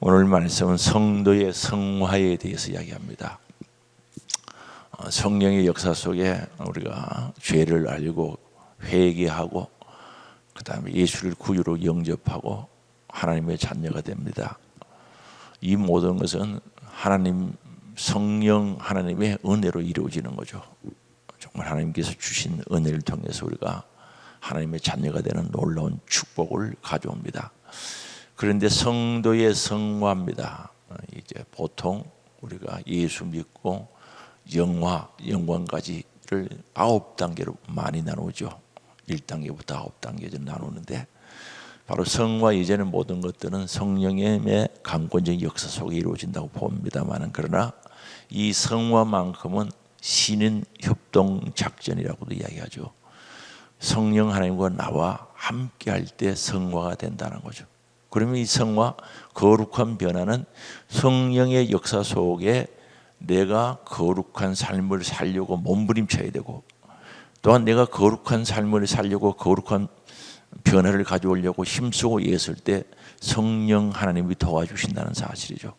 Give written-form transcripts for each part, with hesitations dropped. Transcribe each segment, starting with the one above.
오늘 말씀은 성도의 성화에 대해서 이야기합니다. 성령의 역사 속에 우리가 죄를 알고 회개하고 그 다음에 예수를 구주로 영접하고 하나님의 자녀가 됩니다. 이 모든 것은 하나님 성령 하나님의 은혜로 이루어지는 거죠. 정말 하나님께서 주신 은혜를 통해서 우리가 하나님의 자녀가 되는 놀라운 축복을 가져옵니다. 그런데 성도의 성화입니다. 이제 보통 우리가 예수 믿고 영광까지를 9단계로 많이 나누죠. 1단계부터 9단계로 나누는데 바로 성화 이전의 모든 것들은 성령의 강권적인 역사 속에 이루어진다고 봅니다만, 그러나 이 성화만큼은 신인 협동 작전이라고도 이야기하죠. 성령 하나님과 나와 함께 할 때 성화가 된다는 거죠. 그러면 이 성화, 거룩한 변화는 성령의 역사 속에 내가 거룩한 삶을 살려고 몸부림쳐야 되고, 또한 내가 거룩한 삶을 살려고 거룩한 변화를 가져오려고 힘쓰고 애쓸 때 성령 하나님이 도와주신다는 사실이죠.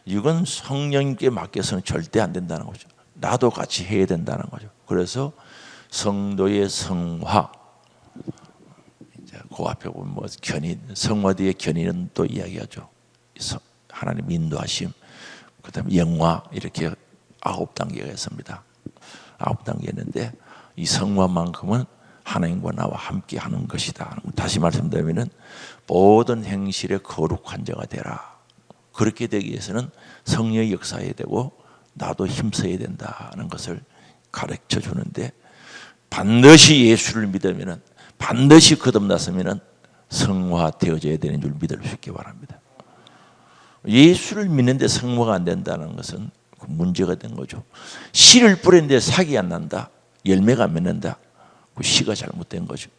이건 성령님께 맡겨서는 절대 안 된다는 거죠. 나도 같이 해야 된다는 거죠. 그래서 성도의 성화, 그 앞에 보면 뭐 견인, 성화 뒤에 견인은 또 이야기하죠. 하나님 인도하심, 그 다음에 영화, 이렇게 9단계가 있습니다. 9단계였는데 이 성화만큼은 하나님과 나와 함께 하는 것이다. 다시 말씀드리면 모든 행실에 거룩한 자가 되라. 그렇게 되기 위해서는 성령의 역사해야 되고 나도 힘써야 된다는 것을 가르쳐 주는데, 반드시 예수를 믿으면, 반드시 거듭났으면 성화되어져야 되는 줄 믿을 수 있기 바랍니다. 예수를 믿는데 성화가 안 된다는 것은 문제가 된 거죠. 씨를 뿌리는데 삭이 안 난다, 열매가 안 맺는다, 그 씨가 잘못된 거죠.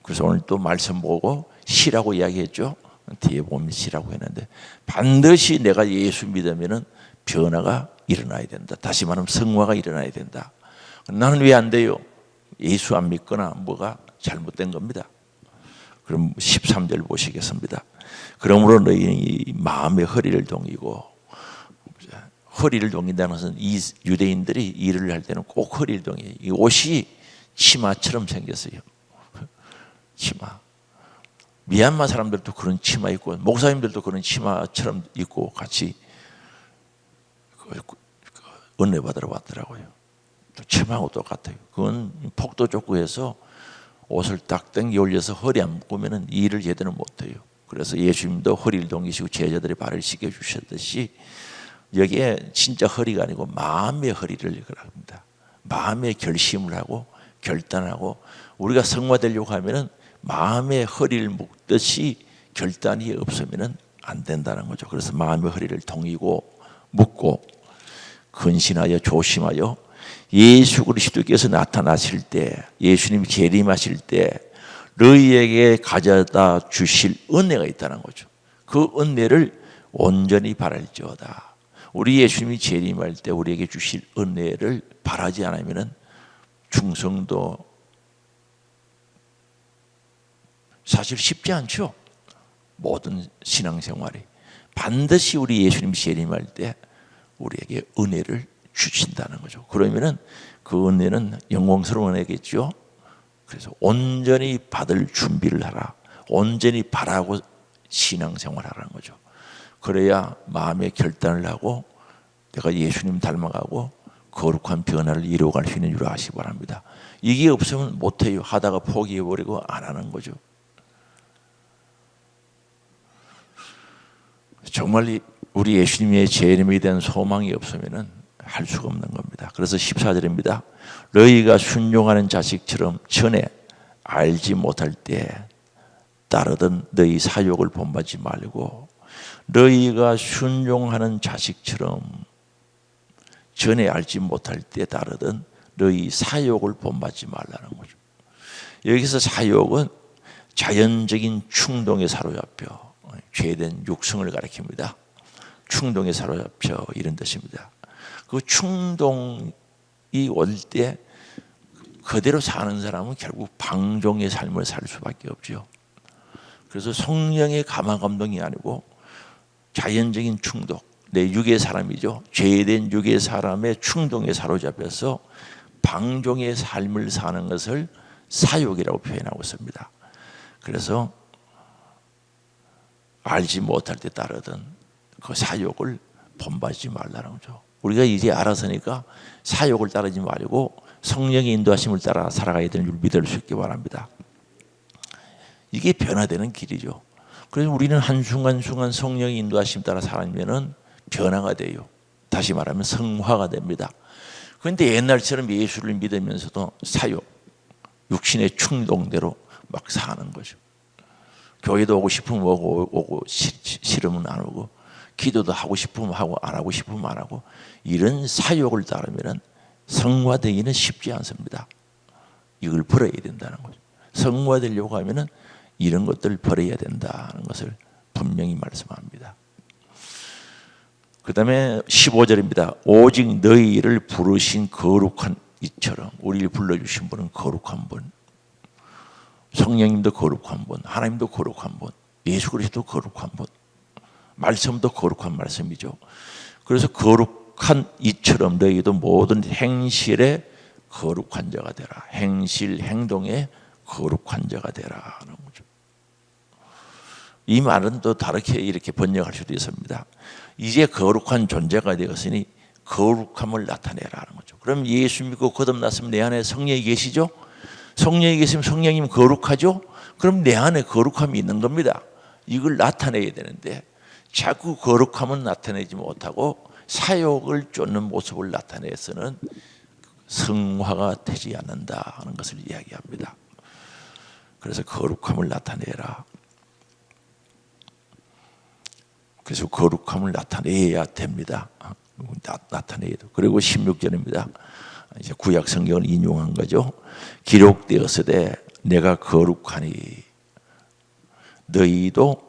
그래서 오늘 또 말씀 보고 씨라고 이야기했죠. 뒤에 보면 씨라고 했는데, 반드시 내가 예수 믿으면 변화가 일어나야 된다. 다시 말하면 성화가 일어나야 된다. 나는 왜 안 돼요? 예수 안 믿거나 뭐가 잘못된 겁니다. 그럼 13절 보시겠습니다. 그러므로 너희 마음의 허리를 동이고, 허리를 동인다는 것은 이 유대인들이 일을 할 때는 꼭 허리를 동여요. 이 옷이 치마처럼 생겼어요. 치마. 미얀마 사람들도 그런 치마 입고, 목사님들도 그런 치마처럼 입고 같이 은혜 받으러 왔더라고요. 또 치마하고 똑같아요. 그건 폭도 좁고 해서 옷을 딱 당겨 올려서 허리 안 묶으면 일을 제대로 못해요. 그래서 예수님도 허리를 동이시고 제자들의 발을 씻겨 주셨듯이 여기에 진짜 허리가 아니고 마음의 허리를 합니다. 마음의 결심을 하고 결단하고, 우리가 성화되려고 하면은 마음의 허리를 묶듯이 결단이 없으면 안 된다는 거죠. 그래서 마음의 허리를 동이고 묶고 근신하여 조심하여 예수 그리스도께서 나타나실 때, 예수님이 재림하실 때 너희에게 가져다 주실 은혜가 있다는 거죠. 그 은혜를 온전히 바랄지어다. 우리 예수님이 재림할 때 우리에게 주실 은혜를 바라지 않으면 충성도 사실 쉽지 않죠. 모든 신앙생활이 반드시 우리 예수님이 재림할 때 우리에게 은혜를 주신다는 거죠. 그러면은 그 은혜는 영광스러운 은혜겠죠. 그래서 온전히 받을 준비를 하라. 온전히 바라고 신앙생활하라는 거죠. 그래야 마음의 결단을 하고 내가 예수님 닮아가고 거룩한 변화를 이루어갈 수 있는 줄 아시기 바랍니다. 이게 없으면 못해요. 하다가 포기해버리고 안 하는 거죠. 정말 우리 예수님의 재림에 대한 소망이 없으면 할 수가 없는 겁니다. 그래서 14절입니다. 너희가 순종하는 자식처럼 전에 알지 못할 때 따르던 너희 사욕을 본받지 말고, 너희가 순종하는 자식처럼 전에 알지 못할 때 따르던 너희 사욕을 본받지 말라는 거죠. 여기서 사욕은 자연적인 충동에 사로잡혀 죄된 육성을 가리킵니다. 충동에 사로잡혀 이런 뜻입니다. 그 충동이 올 때 그대로 사는 사람은 결국 방종의 삶을 살 수밖에 없죠. 그래서 성령의 감화 감동이 아니고 자연적인 충동, 내 육의 사람이죠. 죄된 육의 사람의 충동에 사로잡혀서 방종의 삶을 사는 것을 사욕이라고 표현하고 있습니다. 그래서 알지 못할 때 따르던 그 사욕을 본받지 말라는 거죠. 우리가 이제 알았으니까 사욕을 따르지 말고 성령의 인도하심을 따라 살아가야 되는 줄 믿을 수 있기 바랍니다. 이게 변화되는 길이죠. 그래서 우리는 한순간순간 성령의 인도하심 따라 살아가면 변화가 돼요. 다시 말하면 성화가 됩니다. 그런데 옛날처럼 예수를 믿으면서도 사욕, 육신의 충동대로 막 사는 거죠. 교회도 오고 싶으면 오고 싫으면 안 오고, 기도도 하고 싶으면 하고 안 하고 싶으면 안 하고, 이런 사욕을 따르면 성화되기는 쉽지 않습니다. 이걸 버려야 된다는 거죠. 성화되려고 하면 이런 것들을 버려야 된다는 것을 분명히 말씀합니다. 그 다음에 15절입니다. 오직 너희를 부르신 거룩한 이처럼, 우리를 불러주신 분은 거룩한 분, 성령님도 거룩한 분, 하나님도 거룩한 분, 예수 그리스도 거룩한 분, 말씀도 거룩한 말씀이죠. 그래서 거룩한 이처럼 너희도 모든 행실에 거룩한 자가 되라. 행실, 행동에 거룩한 자가 되라는 거죠. 이 말은 또 다르게 이렇게 번역할 수도 있습니다. 이제 거룩한 존재가 되었으니 거룩함을 나타내라는 거죠. 그럼 예수 믿고 거듭났으면 내 안에 성령이 계시죠? 성령이 계시면 성령님 거룩하죠? 그럼 내 안에 거룩함이 있는 겁니다. 이걸 나타내야 되는데 자꾸 거룩함은 나타내지 못하고 사욕을 쫓는 모습을 나타내서는 성화가 되지 않는다는 것을 이야기합니다. 그래서 거룩함을 나타내라. 그래서 거룩함을 나타내야 됩니다. 나타내야 돼. 그리고 16절입니다. 이제 구약 성경을 인용한 거죠. 기록되었으되 내가 거룩하니 너희도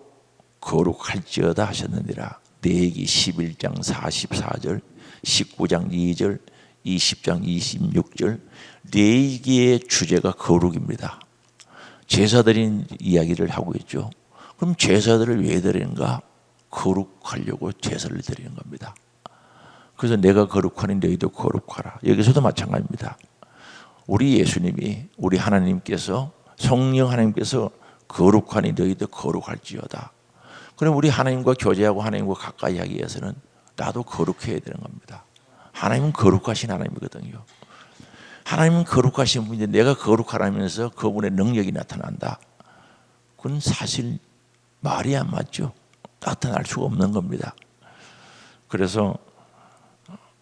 거룩할지어다 하셨느니라. 레위기 11장 44절, 19장 2절, 20장 26절. 레위기의 주제가 거룩입니다. 제사드린 이야기를 하고 있죠. 그럼 제사들을 왜 드리는가? 거룩하려고 제사를 드리는 겁니다. 그래서 내가 거룩하니 너희도 거룩하라. 여기서도 마찬가지입니다. 우리 예수님이, 우리 하나님께서, 성령 하나님께서 거룩하니 너희도 거룩할지어다. 그럼 우리 하나님과 교제하고 하나님과 가까이 하기 위해서는 나도 거룩해야 되는 겁니다. 하나님은 거룩하신 하나님이거든요. 하나님은 거룩하신 분인데 내가 거룩하라면서 그분의 능력이 나타난다. 그건 사실 말이 안 맞죠. 나타날 수가 없는 겁니다. 그래서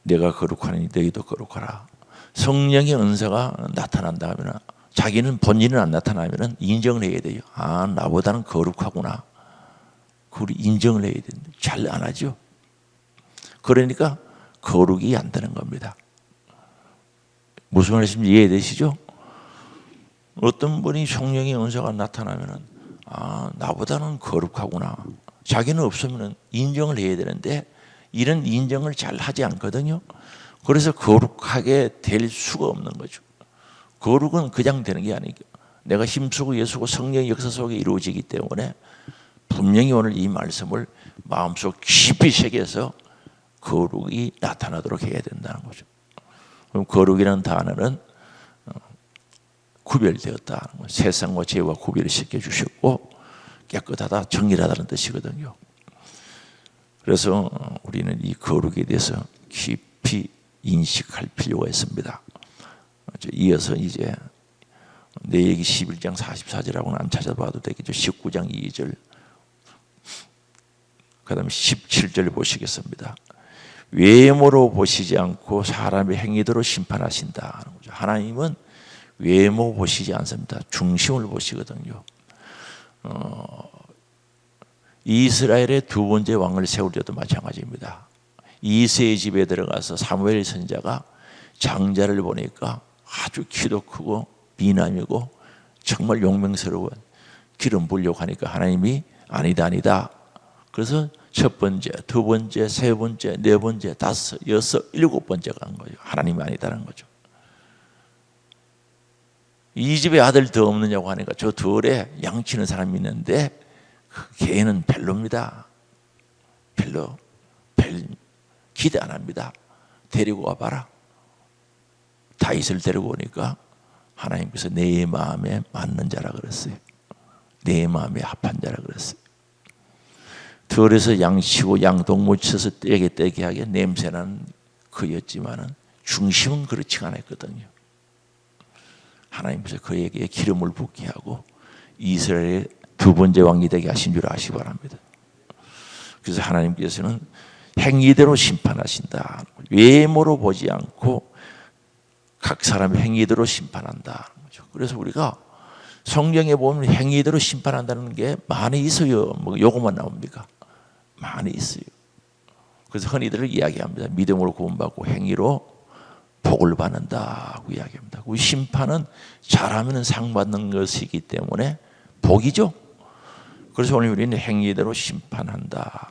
내가 거룩하니 너희도 거룩하라. 성령의 은사가 나타난다 하면 자기는 본인은 안 나타나면 인정을 해야 돼요. 아, 나보다는 거룩하구나. 그걸 인정을 해야 되는데 잘 안 하죠. 그러니까 거룩이 안 되는 겁니다. 무슨 말씀인지 이해되시죠? 어떤 분이 성령의 은사가 나타나면 아, 나보다는 거룩하구나. 자기는 없으면 인정을 해야 되는데 이런 인정을 잘 하지 않거든요. 그래서 거룩하게 될 수가 없는 거죠. 거룩은 그냥 되는 게 아니고 내가 힘쓰고 애쓰고 성령의 역사 속에 이루어지기 때문에 분명히 오늘 이 말씀을 마음속 깊이 새겨서 거룩이 나타나도록 해야 된다는 거죠. 그럼 거룩이라는 단어는 구별되었다. 세상과 죄와 구별을 시켜주셨고 깨끗하다, 정결하다는 뜻이거든요. 그래서 우리는 이 거룩에 대해서 깊이 인식할 필요가 있습니다. 이어서 이제 레위기 11장 44절하고는 안 찾아봐도 되겠죠. 19장 2절, 그 다음에 17절 보시겠습니다. 외모로 보시지 않고 사람의 행위대로 심판하신다. 하나님은 외모 보시지 않습니다. 중심을 보시거든요. 이스라엘의 두 번째 왕을 세울 때도 마찬가지입니다. 이새의 집에 들어가서 사무엘 선지자가 장자를 보니까 아주 키도 크고 미남이고 정말 용맹스러운 기름 부으려고 하니까 하나님이 아니다. 그래서 첫 번째, 두 번째, 세 번째, 네 번째, 다섯, 여섯, 일곱 번째가 간 거죠. 하나님이 아니다는 거죠. 이 집에 아들 더 없느냐고 하니까 저 둘에 양치는 사람이 있는데 그 걔는 별로입니다. 별로 별 기대 안 합니다. 데리고 와봐라. 다윗을 데리고 오니까 하나님께서 내 마음에 맞는 자라 그랬어요. 내 마음에 합한 자라 그랬어요. 들에서 양치고 양동무 쳐서 떼게 하게 냄새나는 그였지만은 중심은 그렇지 않았거든요. 하나님께서 그에게 기름을 붓게 하고 이스라엘의 두 번째 왕이 되게 하신 줄 아시기 바랍니다. 그래서 하나님께서는 행위대로 심판하신다. 외모로 보지 않고 각 사람의 행위대로 심판한다. 그래서 우리가 성경에 보면 행위대로 심판한다는 게 많이 있어요. 뭐 요것만 나옵니까? 많이 있어요. 그래서 흔히들 이야기합니다. 믿음으로 구원받고 행위로 복을 받는다고 이야기합니다. 그 심판은 잘하면 상 받는 것이기 때문에 복이죠. 그래서 오늘 우리는 행위대로 심판한다.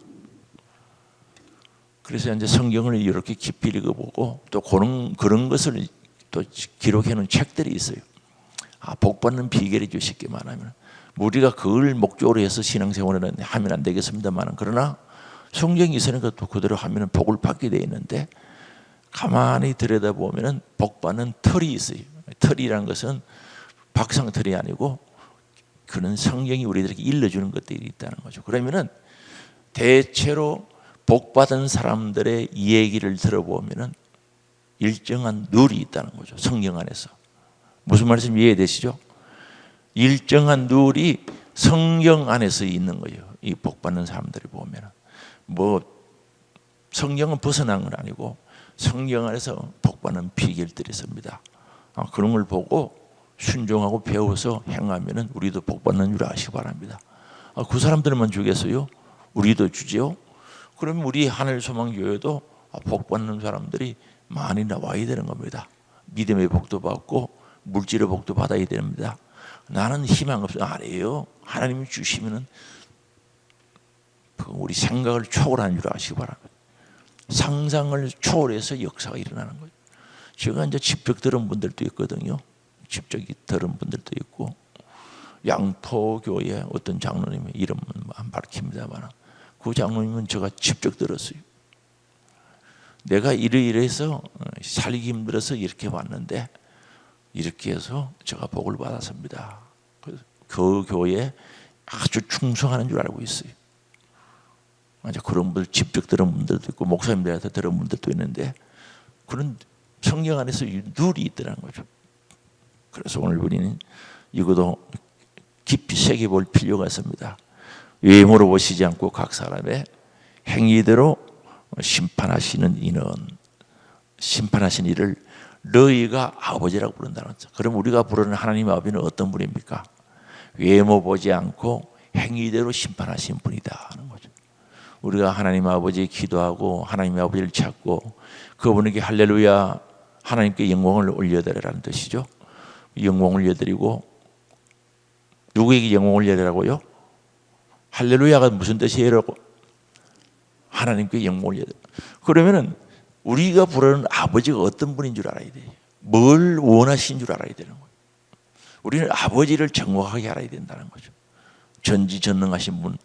그래서 이제 성경을 이렇게 깊이 읽어보고 또 그런 것을 또 기록해 놓은 책들이 있어요. 복 받는 비결이 쉽게 말하면 우리가 그걸 목적으로 해서 신앙생활을 하면 안 되겠습니다만, 그러나 성경이 있으니까 또 그대로 하면 복을 받게 돼 있는데, 가만히 들여다보면 복 받는 털이 있어요. 털이라는 것은 박상털이 아니고 그는 성경이 우리들에게 일러주는 것들이 있다는 거죠. 그러면은 대체로 복 받은 사람들의 얘기를 들어보면은 일정한 룰이 있다는 거죠. 성경 안에서. 무슨 말씀 이해되시죠? 일정한 룰이 성경 안에서 있는 거예요. 이 복 받는 사람들이 보면은 뭐 성경은 벗어난 건 아니고 성경 안에서 복 받는 비결들이 있습니다. 그런 걸 보고 순종하고 배워서 행하면은 우리도 복 받는 줄 아시기 바랍니다. 그 사람들만 주겠어요? 우리도 주지요? 그러면 우리 하늘소망교회도 복 받는 사람들이 많이 나와야 되는 겁니다. 믿음의 복도 받고 물질의 복도 받아야 됩니다. 나는 희망 없어. 아니에요. 하나님이 주시면은 우리 생각을 초월하는 줄 아시기 바랍니다. 상상을 초월해서 역사가 일어나는 거죠. 제가 이제 직접 들은 분들도 있거든요. 직접 들은 분들도 있고, 양포교회 어떤 장로님의 이름은 안 밝힙니다만 그 장로님은 제가 직접 들었어요. 내가 이래서 살기 힘들어서 이렇게 왔는데 이렇게 해서 제가 복을 받았습니다. 그 교회에 아주 충성하는 줄 알고 있어요. 그런 분들 직접 들은 분들도 있고 목사님들한테 들은 분들도 있는데 그런 성경 안에서 룰이 있더라는 거죠. 그래서 오늘 우리는 이것도 깊이 새겨볼 필요가 있습니다. 외모로 보시지 않고 각 사람의 행위대로 심판하시는 이는, 심판하신 이를 너희가 아버지라고 부른다는 거죠. 그럼 우리가 부르는 하나님 아버지는 어떤 분입니까? 외모 보지 않고 행위대로 심판하신 분이다 하는 거죠. 우리가 하나님 아버지 기도하고 하나님 아버지를 찾고 그분에게 할렐루야 하나님께 영광을 올려드리라는 뜻이죠. 영광을 올려드리고 누구에게 영광을 올려드리라고요? 할렐루야가 무슨 뜻이에요? 하나님께 영광을 올려드리라. 그러면은 우리가 부르는 아버지가 어떤 분인 줄 알아야 돼요. 뭘 원하신 줄 알아야 되는 거예요. 우리는 아버지를 정확하게 알아야 된다는 거죠. 전지전능하신 분.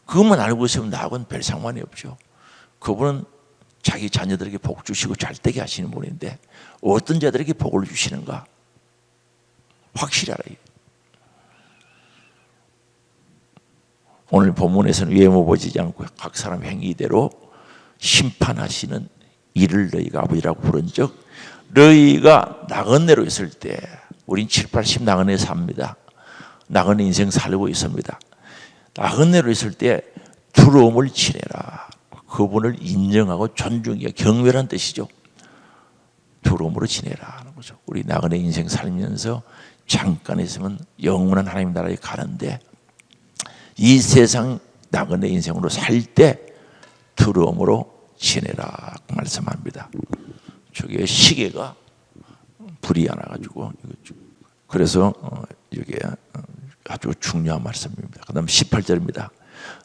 그것만 알고 있으면 나하고는 별 상관이 없죠. 그분은 자기 자녀들에게 복 주시고 잘 되게 하시는 분인데 어떤 자들에게 복을 주시는가 확실히 알아야 돼요. 오늘 본문에서는 외모 보지 않고 각 사람 행위대로 심판하시는 이를 너희가 아버지라고 부른즉 너희가 나그네로 있을 때, 우린 7, 80 나그네 삽니다. 나그네 인생 살고 있습니다. 나그네로 있을 때 두려움을 지내라. 그분을 인정하고 존중하고 경외라는 뜻이죠. 두려움으로 지내라 하는 거죠. 우리 나그네 인생 살면서 잠깐 있으면 영원한 하나님 나라에 가는데 이 세상 나그네 인생으로 살 때 두려움으로 지내라 말씀합니다. 저게 시계가 불이 안 와가지고 그래서 이게 아주 중요한 말씀입니다. 그 다음 18절입니다.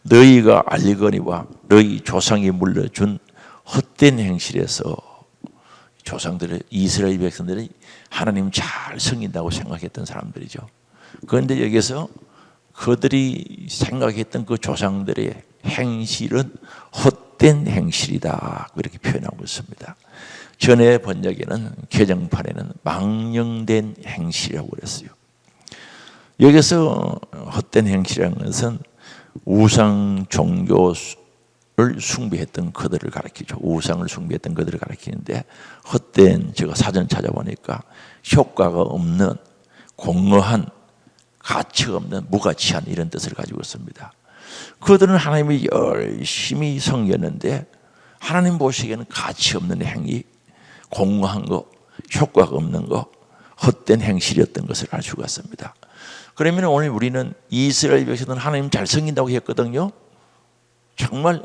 너희가 알거니와 너희 조상이 물려준 헛된 행실에서, 조상들의 이스라엘 백성들이 하나님 잘 섬긴다고 생각했던 사람들이죠. 그런데 여기서 그들이 생각했던 그 조상들의 행실은 헛된 헛된 행실이다 이렇게 표현하고 있습니다. 전에 번역에는 개정판에는 망령된 행실이라고 그랬어요. 여기서 헛된 행실이라는 것은 우상 종교를 숭배했던 그들을 가리키죠. 우상을 숭배했던 그들을 가리키는데 헛된, 제가 사전 찾아보니까 효과가 없는, 공허한, 가치가 없는, 무가치한 이런 뜻을 가지고 있습니다. 그들은 하나님이 열심히 섬겼는데 하나님 보시기에는 가치 없는 행위, 공허한 거, 효과가 없는 거, 헛된 행실이었던 것을 알 수가 있습니다. 그러면 오늘 우리는 이스라엘 백성들은 하나님 잘 섬긴다고 했거든요. 정말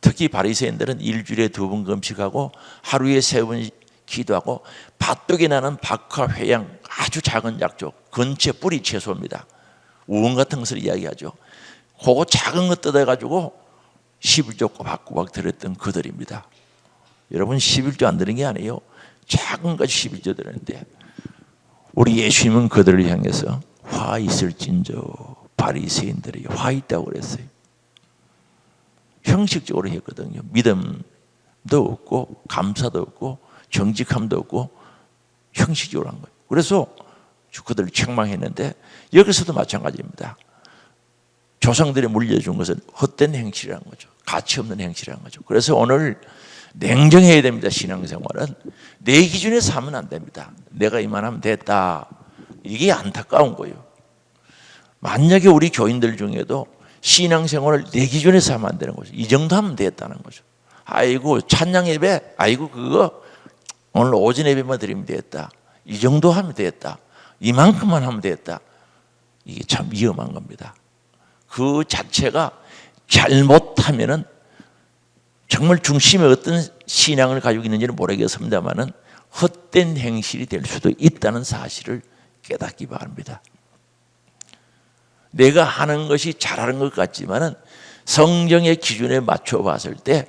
특히 바리새인들은 일주일에 2번 금식하고 하루에 3번 기도하고 밭둑이 나는 박하 회양, 아주 작은 약족, 근처 뿌리 채소입니다. 우엉 같은 것을 이야기하죠. 그거 작은 것 뜯어가지고 11조 꼬박꼬박 드렸던 그들입니다. 여러분 11조 안 드는 게 아니에요. 작은 것 11조 드렸는데 우리 예수님은 그들을 향해서 화 있을진저 바리새인들이 화 있다고 그랬어요. 형식적으로 했거든요. 믿음도 없고 감사도 없고 정직함도 없고 형식적으로 한 거예요. 그래서 그들을 책망했는데 여기서도 마찬가지입니다. 조상들이 물려준 것은 헛된 행실이라는 거죠. 가치 없는 행실이라는 거죠. 그래서 오늘 냉정해야 됩니다. 신앙생활은 내 기준에서 하면 안 됩니다. 내가 이만하면 됐다. 이게 안타까운 거예요. 만약에 우리 교인들 중에도 신앙생활을 내 기준에서 하면 안 되는 거죠. 이 정도 하면 됐다는 거죠. 아이고 찬양 예배, 아이고 그거 오늘 오전 예배만 드리면 됐다. 이 정도 하면 됐다. 이만큼만 하면 됐다. 이게 참 위험한 겁니다. 그 자체가 잘못하면은 정말 중심에 어떤 신앙을 가지고 있는지는 모르겠습니다만은 헛된 행실이 될 수도 있다는 사실을 깨닫기 바랍니다. 내가 하는 것이 잘하는 것 같지만은 성경의 기준에 맞춰 봤을 때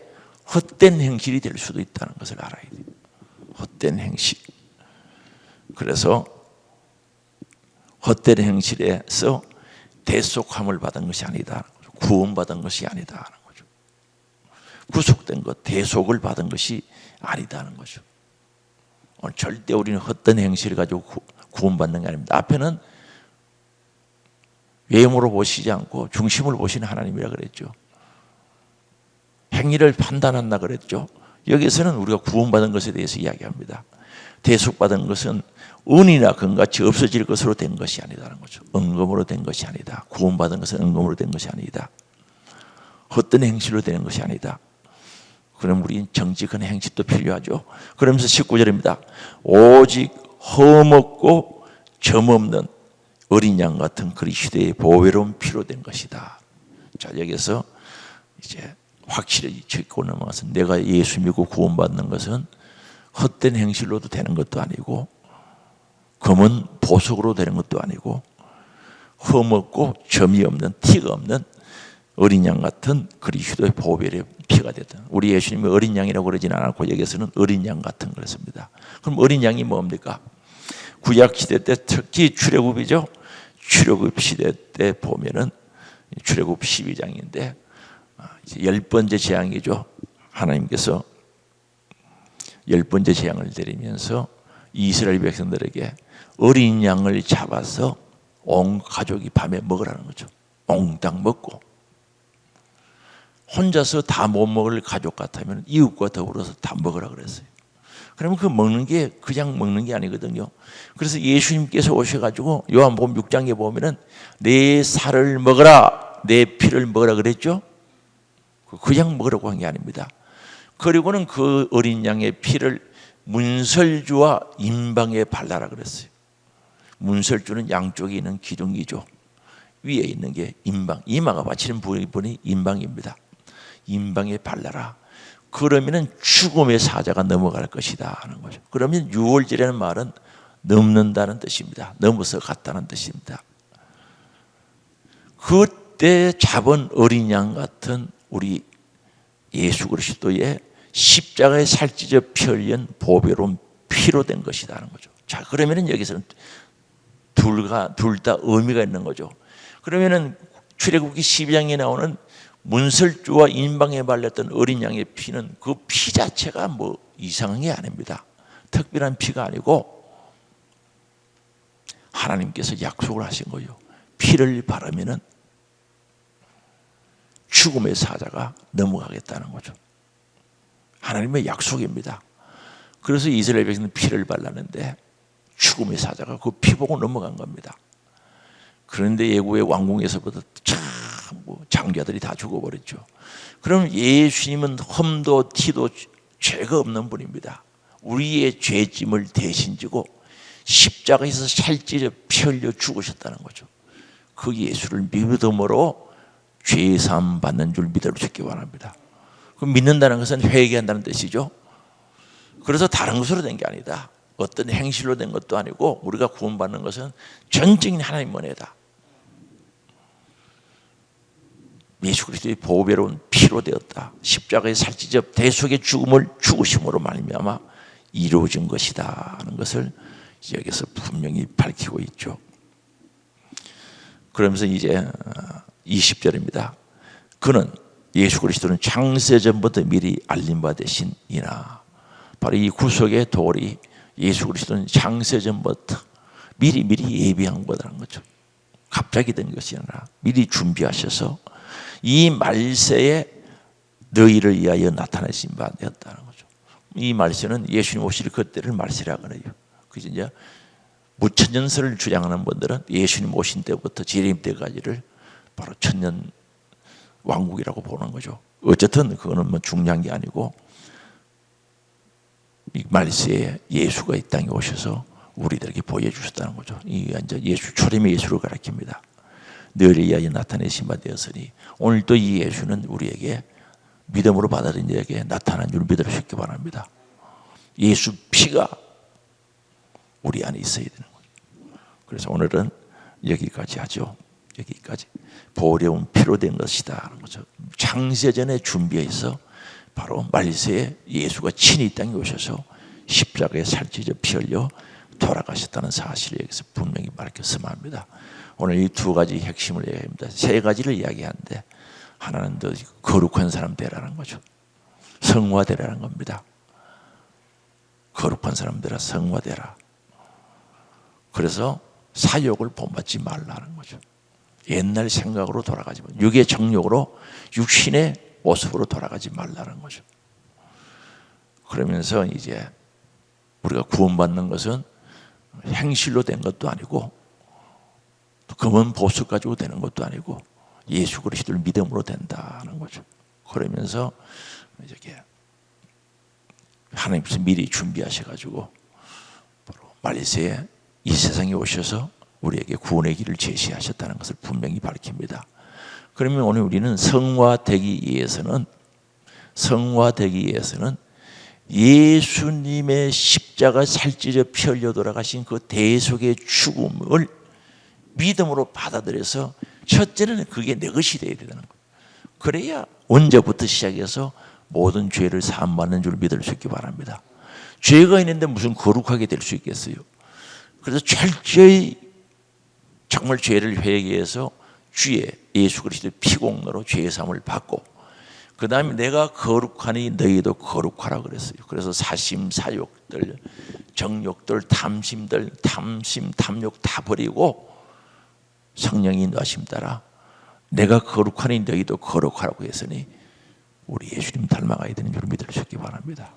헛된 행실이 될 수도 있다는 것을 알아야 돼요. 헛된 행실. 그래서 헛된 행실에서 대속함을 받은 것이 아니다. 구원받은 것이 아니다. 구속된 것, 대속을 받은 것이 아니다는 거죠. 오늘 절대 우리는 헛된 행실을 가지고 구원받는 게 아닙니다. 앞에는 외모로 보시지 않고 중심을 보시는 하나님이라 그랬죠. 행위를 판단한다 그랬죠. 여기서는 우리가 구원받은 것에 대해서 이야기합니다. 대속받은 것은 은이나 금같이 없어질 것으로 된 것이 아니다는 거죠. 은금으로 된 것이 아니다. 구원받은 것은 은금으로 된 것이 아니다. 헛된 행실로 되는 것이 아니다. 그럼 우리는 정직한 행실도 필요하죠. 그러면서 19절입니다. 오직 험없고 점없는 어린 양 같은 그리스도의 보배로운 피로 된 것이다. 자, 여기서 이제 확실히 짚고 넘어가서 내가 예수 믿고 구원받는 것은 헛된 행실로도 되는 것도 아니고 검은 보석으로 되는 것도 아니고 흠없고 점이 없는 티가 없는 어린 양 같은 그리스도의 보배의 피가 됐다. 우리 예수님이 어린 양이라고 그러진 않았고 여기서는 어린 양 같은 그랬습니다. 그럼 어린 양이 뭡니까? 구약 시대 때 특히 출애굽이죠. 출애굽 시대 때 보면은 출애굽 12장인데 10번째 재앙이죠. 하나님께서 10번째 재앙을 내리면서 이스라엘 백성들에게 어린 양을 잡아서 온 가족이 밤에 먹으라는 거죠. 옹당 먹고 혼자서 다 못 먹을 가족 같으면 이웃과 더불어서 다 먹으라 그랬어요. 그러면 그 먹는 게 그냥 먹는 게 아니거든요. 그래서 예수님께서 오셔가지고 요한복음 6장에 보면은 내 살을 먹어라, 내 피를 먹어라 그랬죠. 그냥 먹으라고 한 게 아닙니다. 그리고는 그 어린 양의 피를 문설주와 임방에 발라라 그랬어요. 문설주는 양쪽에 있는 기둥이죠. 위에 있는 게 임방, 이마가 받치는 부분이 임방입니다. 임방에 발라라. 그러면은 죽음의 사자가 넘어갈 것이다 하는 거죠. 그러면 유월절이라는 말은 넘는다는 뜻입니다. 넘어서 갔다는 뜻입니다. 그때 잡은 어린 양 같은 우리 예수 그리스도의 십자가에 살찌져 피 흘린 보배로운 피로 된 것이다 하는 거죠. 자, 그러면은 여기서는 둘 다 의미가 있는 거죠. 그러면은 출애굽기 12장에 나오는 문설주와 인방에 발렸던 어린 양의 피는 그 피 자체가 뭐 이상한 게 아닙니다. 특별한 피가 아니고 하나님께서 약속을 하신 거예요. 피를 바르면은 죽음의 사자가 넘어가겠다는 거죠. 하나님의 약속입니다. 그래서 이스라엘 백성은 피를 발랐는데 죽음의 사자가 그 피 보고 넘어간 겁니다. 그런데 예고의 왕궁에서부터 참 장자들이 다 죽어버렸죠. 그럼 예수님은 험도 티도 죄가 없는 분입니다. 우리의 죄짐을 대신 지고 십자가에서 살찌려 피 흘려 죽으셨다는 거죠. 그 예수를 믿음으로 죄사함 받는 줄 믿어주시기 바랍니다. 그 믿는다는 것은 회개한다는 뜻이죠. 그래서 다른 것으로 된 게 아니다. 어떤 행실로 된 것도 아니고 우리가 구원받는 것은 전적인 하나님 은혜다. 예수 그리스도의 보배로운 피로 되었다. 십자가에 살찌져 대속의 죽음을 죽으심으로 말미암아 이루어진 것이다 하는 것을 여기서 분명히 밝히고 있죠. 그러면서 이제 20절입니다. 그는 예수 그리스도는 창세전부터 미리 알린 바 되신 이나, 바로 이 구속의 도리, 예수 그리스도는 창세전부터 미리 예비한 거라는 거죠. 갑자기 된 것이 아니라 미리 준비하셔서 이 말세에 너희를 위하여 나타내신 바 되었다는 거죠. 이 말세는 예수님 오실 그때를 말세라고 해요. 그래서 이제 무천년설을 주장하는 분들은 예수님 오신 때부터 재림 때까지를 바로 천년 왕국이라고 보는 거죠. 어쨌든 그거는 뭐 중요한 게 아니고 이 말세에 예수가 이 땅에 오셔서 우리들에게 보여주셨다는 거죠. 이게 이제 예수 초림의 예수를 가리킵니다. 너희를 위하여 나타내신 바 되었으니 오늘 또 이 예수는 우리에게 믿음으로 받아들인 자에게 나타난 줄 믿으시기 바랍니다. 예수 피가 우리 안에 있어야 되는 거죠. 그래서 오늘은 여기까지 하죠. 여기까지 보배로운 피로 된 것이다 하는 거죠. 창세전에 준비해서 바로 말세에 예수가 친히 이 땅에 오셔서 십자가에 살찌져 피 흘려 돌아가셨다는 사실을 여기서 분명히 밝혔으면 합니다. 오늘 이 두 가지 핵심을 이야기합니다. 세 가지를 이야기하는데 하나는 더 거룩한 사람 되라는 거죠. 성화되라는 겁니다. 거룩한 사람 되라, 성화되라. 그래서 사욕을 본받지 말라는 거죠. 옛날 생각으로 돌아가지 마. 육의 정욕으로 육신의 모습으로 돌아가지 말라는 거죠. 그러면서 이제 우리가 구원받는 것은 행실로 된 것도 아니고 금은 보석 가지고 되는 것도 아니고 예수 그리스도를 믿음으로 된다는 거죠. 그러면서 이제 하나님께서 미리 준비하셔가지고 바로 말세에 이 세상에 오셔서 우리에게 구원의 길을 제시하셨다는 것을 분명히 밝힙니다. 그러면 오늘 우리는 성화되기 위해서는 예수님의 십자가 살찌져 피 흘려 돌아가신 그 대속의 죽음을 믿음으로 받아들여서 첫째는 그게 내 것이 되어야 되는 거예요. 그래야 언제부터 시작해서 모든 죄를 사함받는 줄 믿을 수 있기 바랍니다. 죄가 있는데 무슨 거룩하게 될 수 있겠어요? 그래서 철저히 정말 죄를 회개해서 주의 예수 그리스도의 피공로로 죄의 사함을 받고 그 다음에 내가 거룩하니 너희도 거룩하라 그랬어요. 그래서 사심, 사욕들, 정욕들, 탐심들, 탐심, 탐욕 다 버리고 성령의 인도하심 따라 내가 거룩하니 너희도 거룩하라고 했으니 우리 예수님 닮아가야 되는 줄 믿을 수 있기 바랍니다.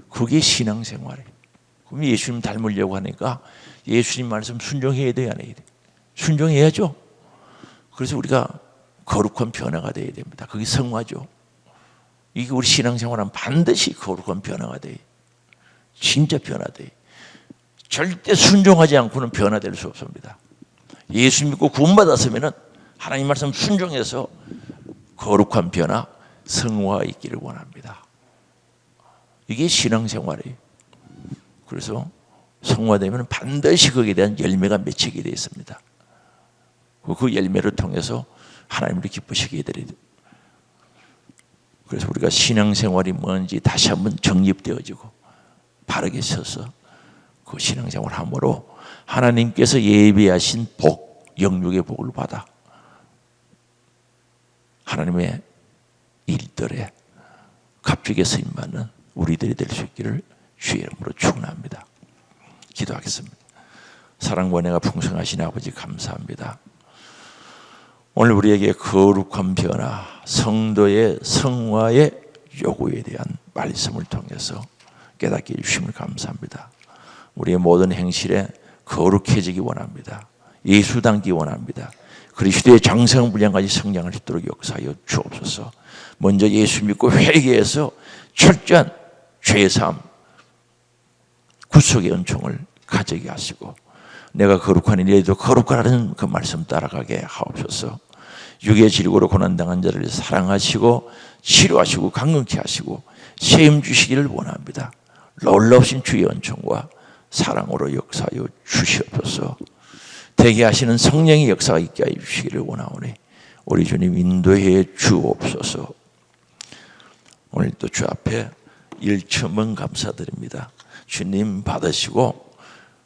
그게 신앙생활이에요. 그럼 예수님 닮으려고 하니까 예수님 말씀 순종해야 돼요, 안 해야 돼요? 순종해야죠. 그래서 우리가 거룩한 변화가 돼야 됩니다. 그게 성화죠. 이게 우리 신앙생활은 반드시 거룩한 변화가 돼요. 진짜 변화돼요. 절대 순종하지 않고는 변화될 수 없습니다. 예수 믿고 구원받았으면 하나님 말씀 순종해서 거룩한 변화, 성화가 있기를 원합니다. 이게 신앙생활이에요. 그래서 성화되면 반드시 거기에 대한 열매가 맺히게 되어 있습니다. 그 열매를 통해서 하나님을 기쁘시게 해드려야 돼요. 그래서 우리가 신앙생활이 뭔지 다시 한번 정립되어지고 바르게 서서 그 신앙생활을 함으로 하나님께서 예비하신 복, 영육의 복을 받아 하나님의 일들에 갑자기 쓰임받는 우리들이 될 수 있기를 주의 이름으로 축원합니다. 기도하겠습니다. 사랑과 은혜가 풍성하신 아버지 감사합니다. 오늘 우리에게 거룩한 변화, 성도의 성화의 요구에 대한 말씀을 통해서 깨닫게 해주심을 감사합니다. 우리의 모든 행실에 거룩해지기 원합니다. 예수 닮기 원합니다. 그리스도의 장성분량까지 성장할 수 있도록 역사하여 주옵소서. 먼저 예수 믿고 회개해서 철저한 죄사함, 구속의 은총을 가지게 하시고 내가 거룩한 일에도 거룩하라는 그 말씀 따라가게 하옵소서. 육의 질고로 고난당한 자를 사랑하시고 치료하시고 강건케 하시고 세임 주시기를 원합니다. 놀라우신 주의 은총과 사랑으로 역사하여 주시옵소서. 되게 하시는 성령의 역사가 있게 하여 주시기를 원하오니 우리 주님 인도해 주옵소서. 오늘도 주 앞에 일첨은 감사드립니다. 주님 받으시고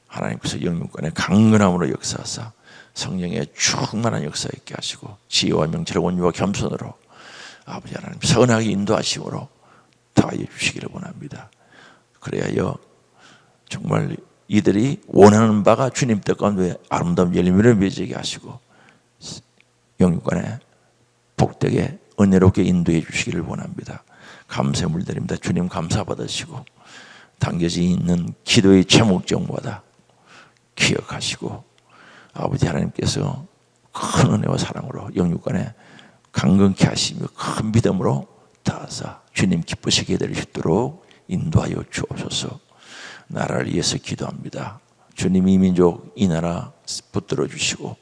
하나님께서 영육간에 강건함으로 역사하사 성령의 충만한 역사 있게 하시고 지혜와 명철과 온유와 겸손으로 아버지 하나님 선하게 인도하심으로 다하여 주시기를 원합니다. 그래야 정말 이들이 원하는 바가 주님 뜻 가운데 아름다운 열매를 맺게 하시고 영육간에 복되게 은혜롭게 인도해 주시기를 원합니다. 감사의 물드립니다. 주님 감사 받으시고 담겨져 있는 기도의 제목정마다 기억하시고 아버지 하나님께서 큰 은혜와 사랑으로 영육간에 강건케 하시며 큰 믿음으로 다하사 주님 기쁘시게 해드릴 수 있도록 인도하여 주옵소서. 나라를 위해서 기도합니다. 주님 이 민족 이 나라 붙들어 주시고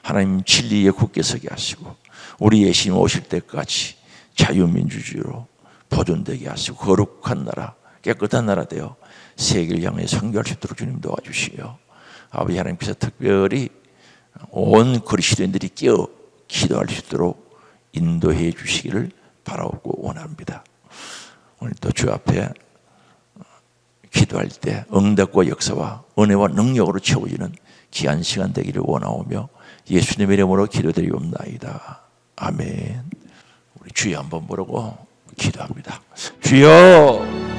하나님 진리에 굳게 서게 하시고 우리 예수님 오실 때까지 자유민주주의로 보존되게 하시고 거룩한 나라 깨끗한 나라 되어 세계를 향해 선교할 수 있도록 주님 도와주시며 아버지 하나님께서 특별히 온 그리스도인들이 깨어 기도할 수 있도록 인도해 주시기를 바라고 원합니다. 오늘도 주 앞에 기도할 때 응답과 역사와 은혜와 능력으로 채워지는 귀한 시간 되기를 원하오며 예수님의 이름으로 기도드리옵나이다. 아멘. 우리 주여 한번 부르고 기도합니다. 주여